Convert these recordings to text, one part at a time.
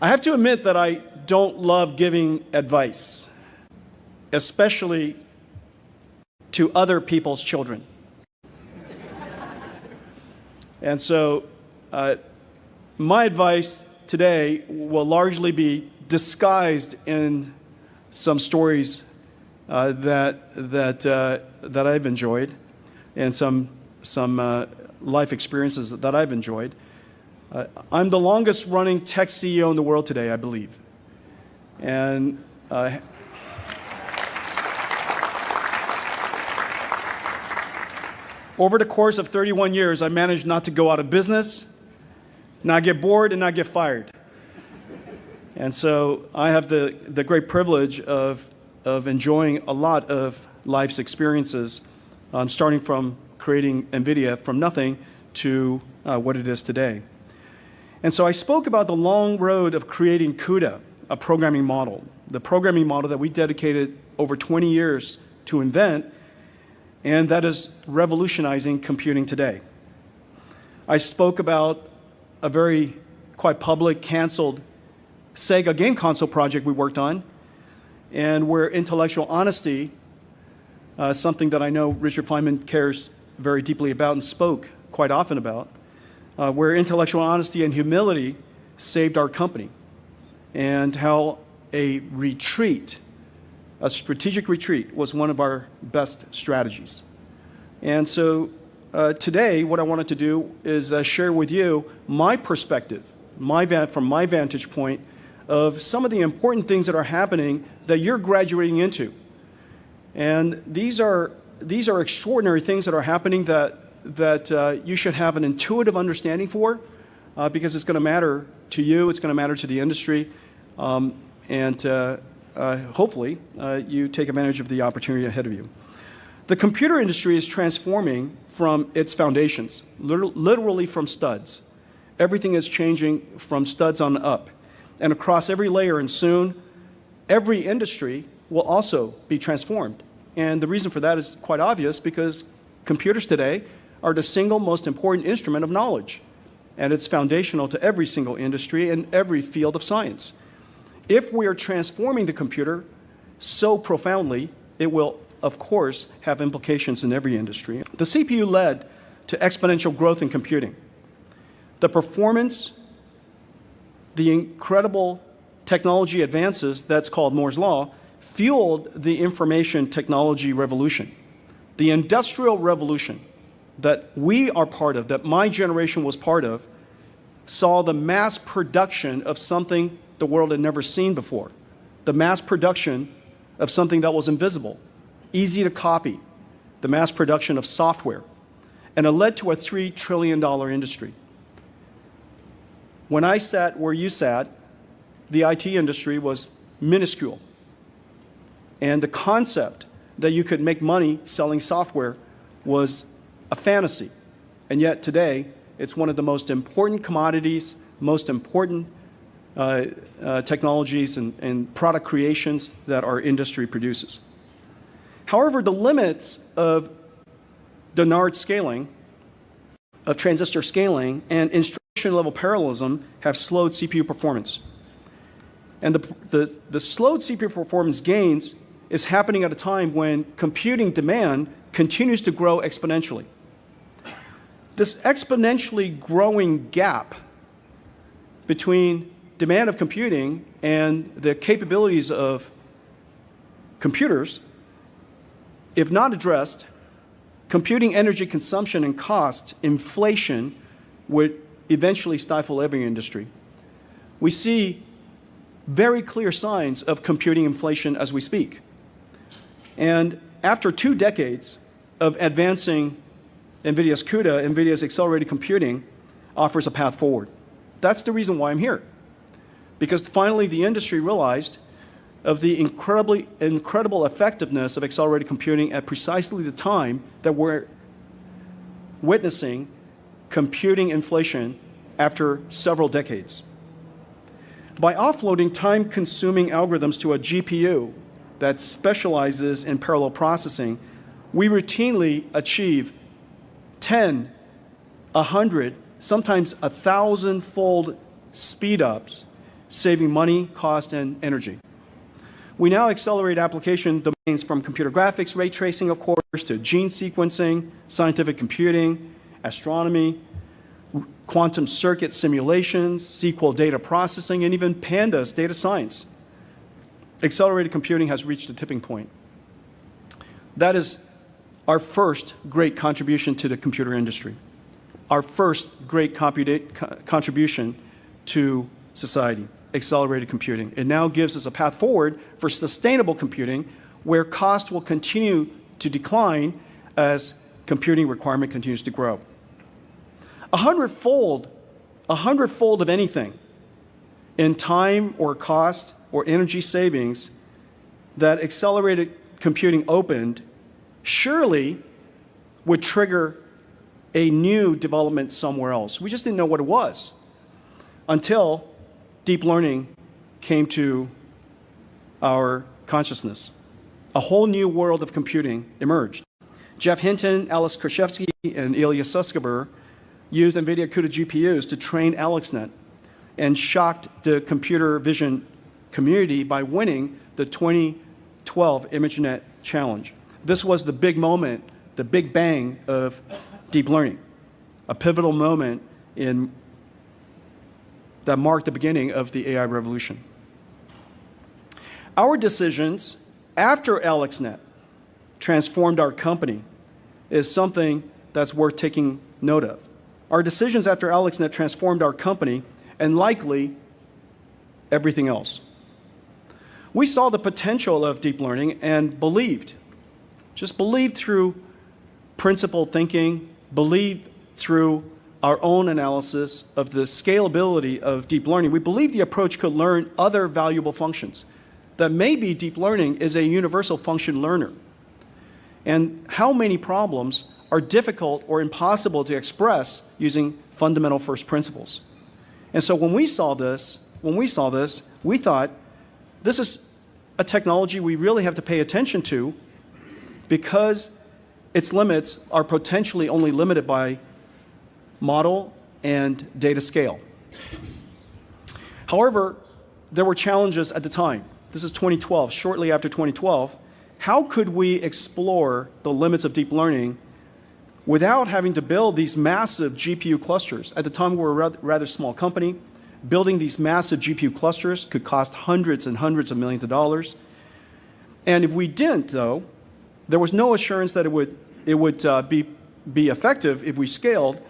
I have to admit that I don't love giving advice, especially to other people's children. And so my advice today will largely be disguised in some stories that I've enjoyed and some life experiences that I've enjoyed. I'm the longest running tech CEO in the world today, I believe. And over the course of 31 years, I managed not to go out of business, not get bored, and not get fired. And so I have the great privilege of enjoying a lot of life's experiences, starting from creating NVIDIA from nothing to what it is today. And so I spoke about the long road of creating CUDA, a programming model, the programming model that we dedicated over 20 years to invent, and that is revolutionizing computing today. I spoke about a very quite public, canceled Sega game console project we worked on, and where intellectual honesty, something that I know Richard Feynman cares very deeply about and spoke quite often about, where intellectual honesty and humility saved our company, and how a retreat, a strategic retreat, was one of our best strategies. And so today, what I wanted to do is share with you my perspective, from my vantage point, of some of the important things that are happening that you're graduating into. And these are extraordinary things that are happening that you should have an intuitive understanding for, because it's going to matter to you, it's going to matter to the industry, and hopefully you take advantage of the opportunity ahead of you. The computer industry is transforming from its foundations, literally from studs. Everything is changing from studs on up, and across every layer, and soon every industry will also be transformed. And the reason for that is quite obvious, because computers today are the single most important instrument of knowledge, and it's foundational to every single industry and every field of science. If we are transforming the computer so profoundly, it will, of course, have implications in every industry. The CPU led to exponential growth in computing. The performance, the incredible technology advances, that's called Moore's Law, fueled the information technology revolution. The industrial revolution that we are part of, that my generation was part of, saw the mass production of something the world had never seen before. The mass production of something that was invisible, easy to copy, the mass production of software. And it led to a $3 trillion industry. When I sat where you sat, the IT industry was minuscule. And the concept that you could make money selling software was a fantasy. And yet today, it's one of the most important commodities, most important technologies and product creations that our industry produces. However, the limits of Dennard scaling, of transistor scaling, and instruction-level parallelism have slowed CPU performance. And the slowed CPU performance gains is happening at a time when computing demand continues to grow exponentially. This exponentially growing gap between demand of computing and the capabilities of computers, if not addressed, computing energy consumption and cost, inflation, would eventually stifle every industry. We see very clear signs of computing inflation as we speak. And after 2 decades of advancing NVIDIA's CUDA, NVIDIA's accelerated computing offers a path forward. That's the reason why I'm here. Because finally the industry realized of the incredible effectiveness of accelerated computing at precisely the time that we're witnessing computing inflation after several decades. By offloading time-consuming algorithms to a GPU that specializes in parallel processing, we routinely achieve 10, 100, sometimes 1,000-fold speed-ups saving money, cost, and energy. We now accelerate application domains from computer graphics, ray tracing, of course, to gene sequencing, scientific computing, astronomy, quantum circuit simulations, SQL data processing, and even pandas data science. Accelerated computing has reached a tipping point. That is our first great contribution to the computer industry, our first great contribution to society, accelerated computing. It now gives us a path forward for sustainable computing where cost will continue to decline as computing requirement continues to grow. A hundredfold of anything in time or cost or energy savings that accelerated computing opened surely would trigger a new development somewhere else. We just didn't know what it was until deep learning came to our consciousness. A whole new world of computing emerged. Jeff Hinton, Alex Krizhevsky, and Ilya Sutskever used NVIDIA CUDA GPUs to train AlexNet and shocked the computer vision community by winning the 2012 ImageNet Challenge. This was the big moment, the big bang of deep learning, a pivotal moment that marked the beginning of the AI revolution. Our decisions after AlexNet transformed our company is something that's worth taking note of. Our decisions after AlexNet transformed our company and likely everything else. We saw the potential of deep learning and believed, just believed through principled thinking, believed through our own analysis of the scalability of deep learning. We believed the approach could learn other valuable functions, that maybe deep learning is a universal function learner. And how many problems are difficult or impossible to express using fundamental first principles. And so when we saw this, we thought this is a technology we really have to pay attention to because its limits are potentially only limited by model and data scale. However, there were challenges at the time. This is 2012, shortly after 2012. How could we explore the limits of deep learning without having to build these massive GPU clusters? At the time, we were a rather small company. Building these massive GPU clusters could cost hundreds and hundreds of millions of dollars. And if we didn't, though, there was no assurance that it would be effective if we scaled.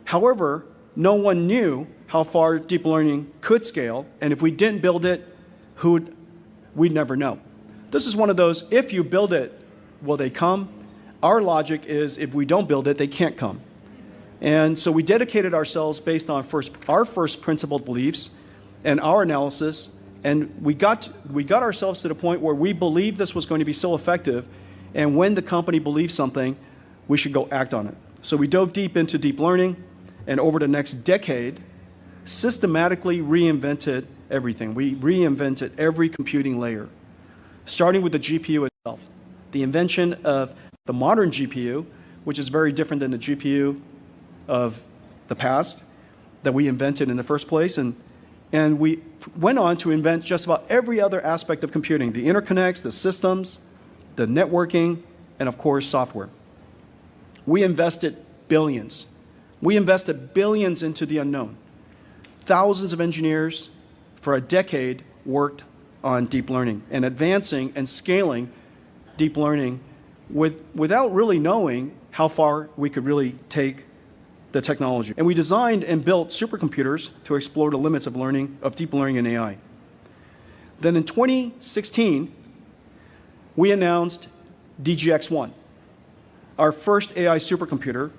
However, no one knew how far deep learning could scale, and if we didn't build it, we'd never know. This is one of those, if you build it, will they come? Our logic is if we don't build it, they can't come. And so we dedicated ourselves based on our first principled beliefs and our analysis, and we got ourselves to the point where we believed this was going to be so effective, and when the company believes something, we should go act on it. So we dove deep into deep learning, and over the next decade, systematically reinvented everything. We reinvented every computing layer, starting with the GPU itself. The invention of the modern GPU, which is very different than the GPU of the past that we invented in the first place. And we went on to invent just about every other aspect of computing, the interconnects, the systems, the networking, and of course, software. We invested billions. We invested billions into the unknown. Thousands of engineers for a decade worked on deep learning and advancing and scaling deep learning without really knowing how far we could really take the technology. And we designed and built supercomputers to explore the limits of learning, of deep learning and AI. Then in 2016, we announced DGX-1, our first AI supercomputer,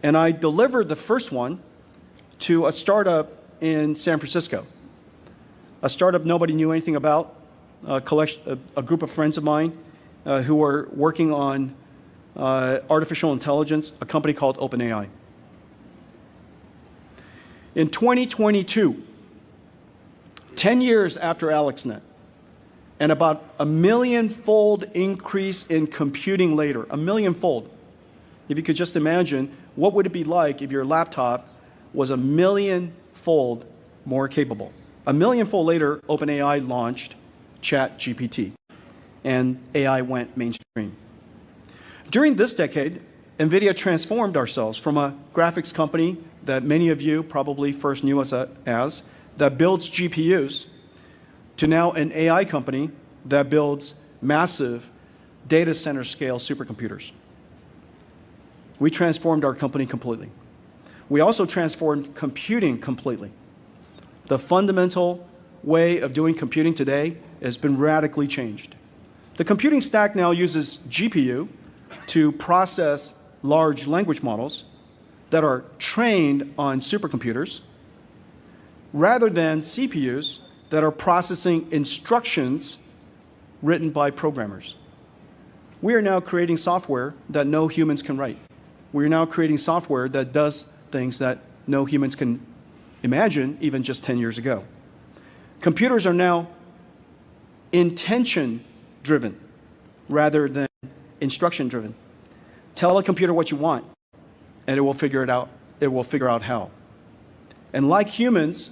and I delivered the first one to a startup in San Francisco, a startup nobody knew anything about, a group of friends of mine who were working on artificial intelligence, a company called OpenAI. In 2022, 10 years after AlexNet, and about a million-fold increase in computing later, a million-fold. If you could just imagine, what would it be like if your laptop was a million-fold more capable? A millionfold later, OpenAI launched ChatGPT, and AI went mainstream. During this decade, NVIDIA transformed ourselves from a graphics company that many of you probably first knew us as, that builds GPUs, to now an AI company that builds massive data center scale supercomputers. We transformed our company completely. We also transformed computing completely. The fundamental way of doing computing today has been radically changed. The computing stack now uses GPU to process large language models that are trained on supercomputers rather than CPUs that are processing instructions written by programmers. We are now creating software that no humans can write. We are now creating software that does things that no humans can imagine even just 10 years ago. Computers are now intention-driven rather than instruction-driven. Tell a computer what you want, and it will figure it out. It will figure out how. And like humans,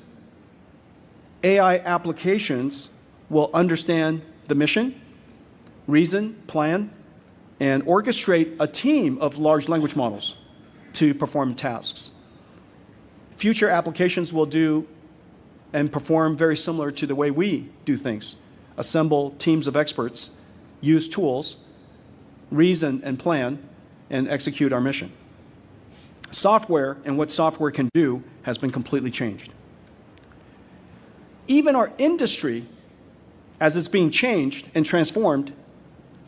AI applications will understand the mission, reason, plan, and orchestrate a team of large language models to perform tasks. Future applications will do and perform very similar to the way we do things. Assemble teams of experts, use tools, reason and plan, and execute our mission. Software and what software can do has been completely changed. Even our industry, as it's being changed and transformed,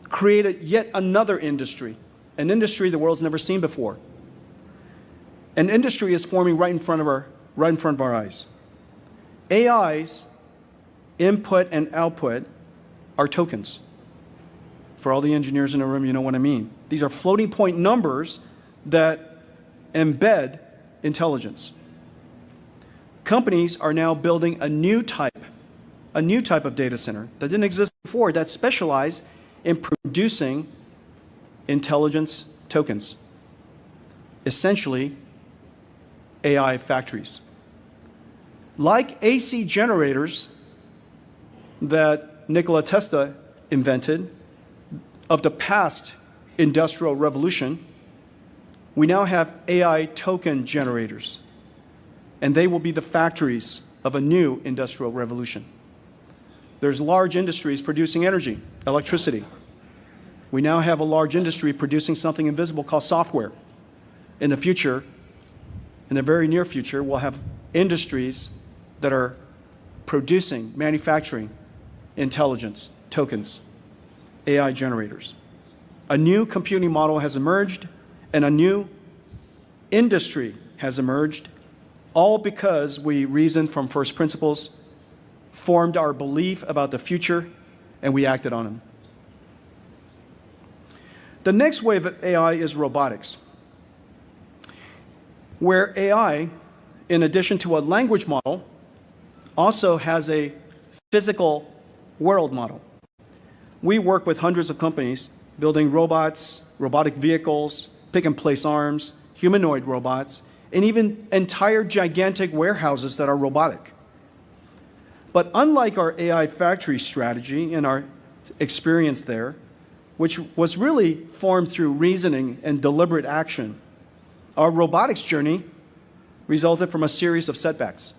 created yet another industry, an industry the world's never seen before. An industry is forming right in front of our eyes. AI's input and output are tokens. For all the engineers in the room, you know what I mean. These are floating point numbers that embed intelligence. Companies are now building a new type of data center that didn't exist before, that specialize in producing intelligence tokens. Essentially, AI factories. Like AC generators that Nikola Tesla invented of the past industrial revolution, we now have AI token generators, and they will be the factories of a new industrial revolution. There's large industries producing energy, electricity. We now have a large industry producing something invisible called software. In the future, in the very near future, we'll have industries that are producing, manufacturing intelligence, tokens, AI generators. A new computing model has emerged, and a new industry has emerged, all because we reasoned from first principles, formed our belief about the future, and we acted on them. The next wave of AI is robotics, where AI, in addition to a language model, also has a physical world model. We work with hundreds of companies building robots, robotic vehicles, pick-and-place arms, humanoid robots, and even entire gigantic warehouses that are robotic. But unlike our AI factory strategy and our experience there, which was really formed through reasoning and deliberate action, our robotics journey resulted from a series of setbacks.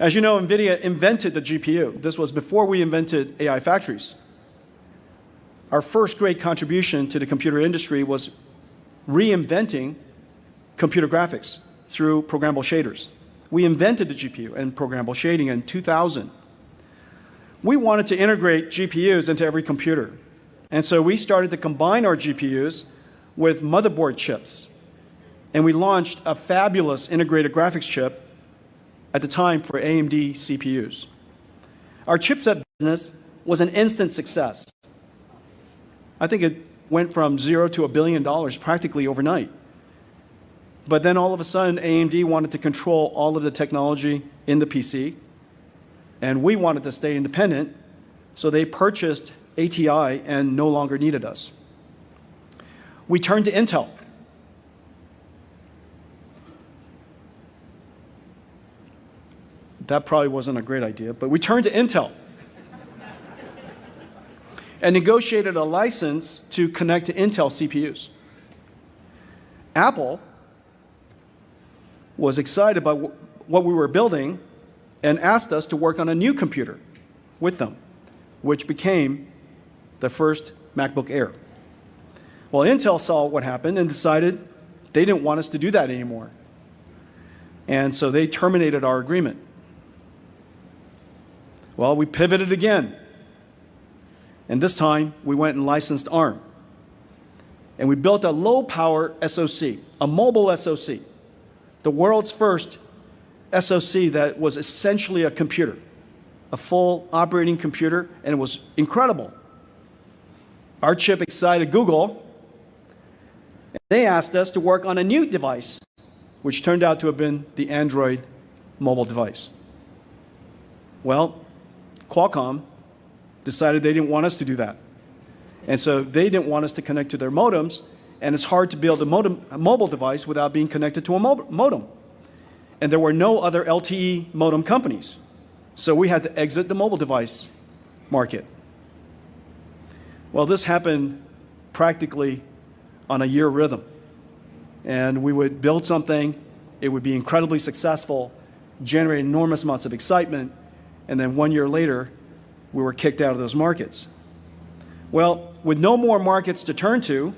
As you know, NVIDIA invented the GPU. This was before we invented AI factories. Our first great contribution to the computer industry was reinventing computer graphics through programmable shaders. We invented the GPU and programmable shading in 2000. We wanted to integrate GPUs into every computer. And so we started to combine our GPUs with motherboard chips. And we launched a fabulous integrated graphics chip at the time for AMD CPUs. Our chipset business was an instant success. I think it went from $0 to $1 billion practically overnight. But then all of a sudden, AMD wanted to control all of the technology in the PC, and we wanted to stay independent, so they purchased ATI and no longer needed us. We turned to Intel. that probably wasn't a great idea, but we turned to Intel and negotiated a license to connect to Intel CPUs. Apple was excited about what we were building and asked us to work on a new computer with them, which became the first MacBook Air. Well, Intel saw what happened and decided they didn't want us to do that anymore. And so they terminated our agreement. Well, we pivoted again. And this time, we went and licensed ARM. And we built a low-power SoC, a mobile SoC, the world's first SoC that was essentially a computer, a full operating computer, and it was incredible. Our chip excited Google, and they asked us to work on a new device, which turned out to have been the Android mobile device. Well, Qualcomm decided they didn't want us to do that. And so they didn't want us to connect to their modems, and it's hard to build a mobile device without being connected to a modem. And there were no other LTE modem companies. So we had to exit the mobile device market. Well, this happened practically on a year rhythm. And we would build something, it would be incredibly successful, generate enormous amounts of excitement, and then 1 year later, we were kicked out of those markets. Well, with no more markets to turn to,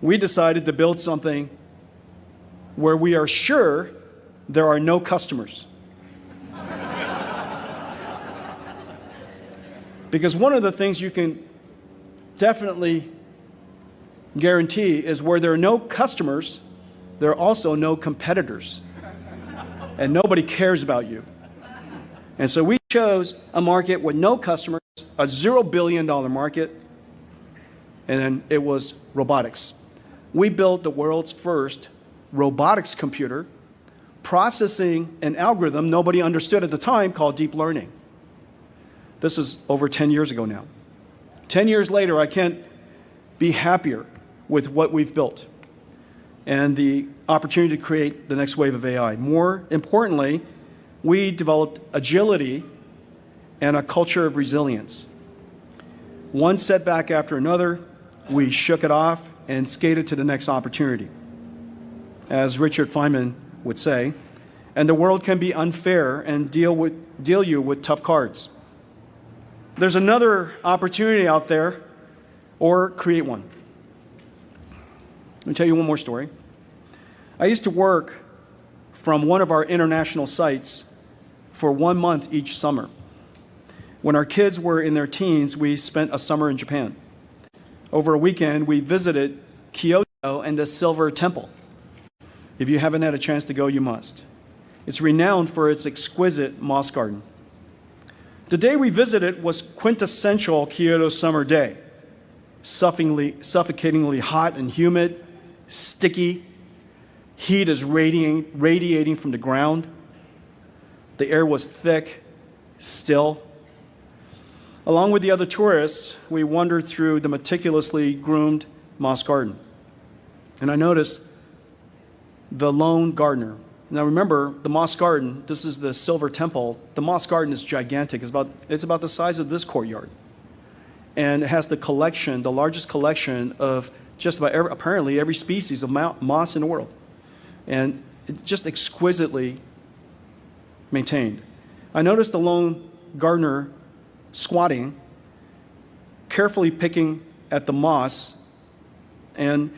we decided to build something where we are sure there are no customers. Because one of the things you can definitely guarantee is where there are no customers, there are also no competitors. And nobody cares about you. And so we chose a market with no customers, a $0 billion market, and then it was robotics. We built the world's first robotics computer, processing an algorithm nobody understood at the time called deep learning. This is over 10 years ago now. 10 years later, I can't be happier with what we've built and the opportunity to create the next wave of AI. More importantly, we developed agility and a culture of resilience. One setback after another, we shook it off and skated to the next opportunity. As Richard Feynman would say, and the world can be unfair and deal you with tough cards. There's another opportunity out there, or create one. Let me tell you one more story. I used to work from one of our international sites for 1 month each summer. When our kids were in their teens, we spent a summer in Japan. Over a weekend, we visited Kyoto and the Silver Temple. If you haven't had a chance to go, you must. It's renowned for its exquisite moss garden. The day we visited was quintessential Kyoto summer day. Suffocatingly hot and humid, sticky. Heat is radiating from the ground. The air was thick, still. Along with the other tourists, we wandered through the meticulously groomed moss garden. And I noticed the lone gardener. Now remember, the moss garden, this is the Silver Temple. The moss garden is gigantic. It's about the size of this courtyard. And it has the collection, the largest collection of just about apparently every species of moss in the world. And it's just exquisitely maintained. I noticed the lone gardener squatting, carefully picking at the moss. And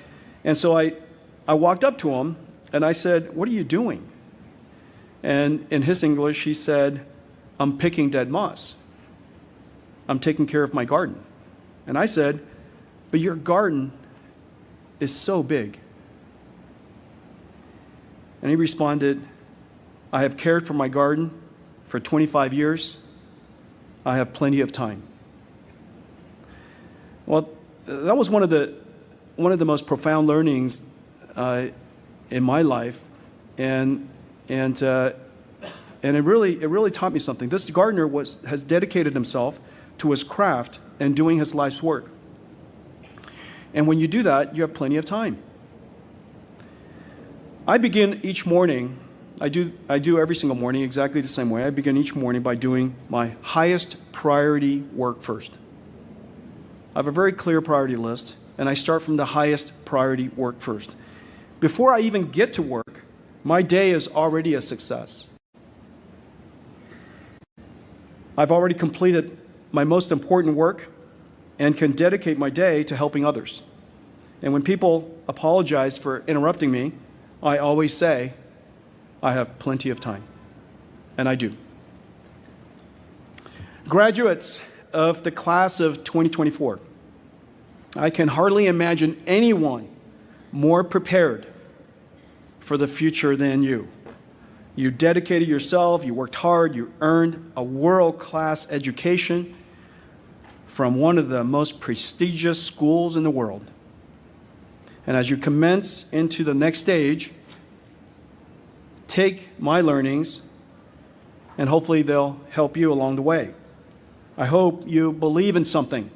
so I walked up to him and I said, "What are you doing?" And in his English, he said, "I'm picking dead moss. I'm taking care of my garden." And I said, "But your garden is so big." And he responded, "I have cared for my garden for 25 years. I have plenty of time." Well, that was one of the most profound learnings in my life, and it really taught me something. This gardener has dedicated himself to his craft and doing his life's work. And when you do that, you have plenty of time. I begin each morning I do every single morning exactly the same way. I begin each morning by doing my highest priority work first. I have a very clear priority list, and I start from the highest priority work first. Before I even get to work, my day is already a success. I've already completed my most important work and can dedicate my day to helping others. And when people apologize for interrupting me, I always say, I have plenty of time. And I do. Graduates of the class of 2024, I can hardly imagine anyone more prepared for the future than you. You dedicated yourself, you worked hard, you earned a world-class education from one of the most prestigious schools in the world. And as you commence into the next stage, take my learnings, and hopefully they'll help you along the way. I hope you believe in something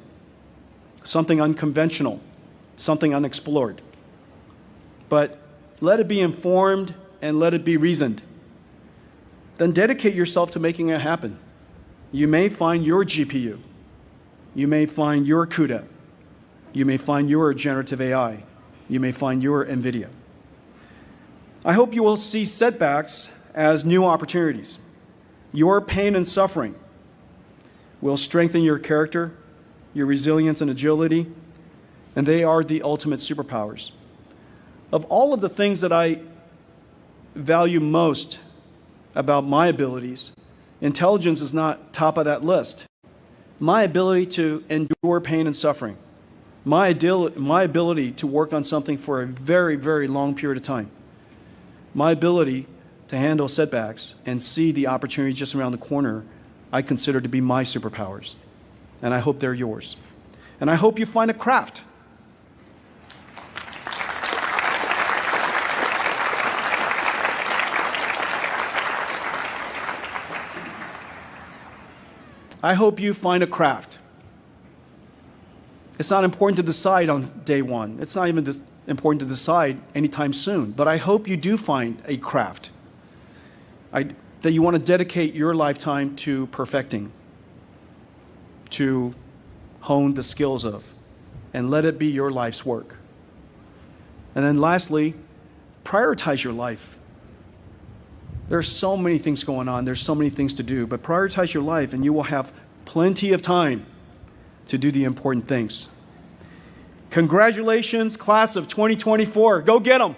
unconventional, something unexplored. But let it be informed and let it be reasoned. Then dedicate yourself to making it happen. You may find your GPU. You may find your CUDA. You may find your generative AI. You may find your NVIDIA. I hope you will see setbacks as new opportunities. Your pain and suffering will strengthen your character, your resilience and agility, and they are the ultimate superpowers. Of all of the things that I value most about my abilities, intelligence is not top of that list. My ability to endure pain and suffering, my ability to work on something for a very, very long period of time, my ability to handle setbacks and see the opportunity just around the corner, I consider to be my superpowers. And I hope they're yours. And I hope you find a craft. I hope you find a craft. It's not important to decide on day one. It's not even important to decide anytime soon. But I hope you do find a craft that you want to dedicate your lifetime to perfecting, to hone the skills of, and let it be your life's work. And then lastly, prioritize your life. There are so many things going on. There's so many things to do. But prioritize your life, and you will have plenty of time to do the important things. Congratulations, class of 2024. Go get them.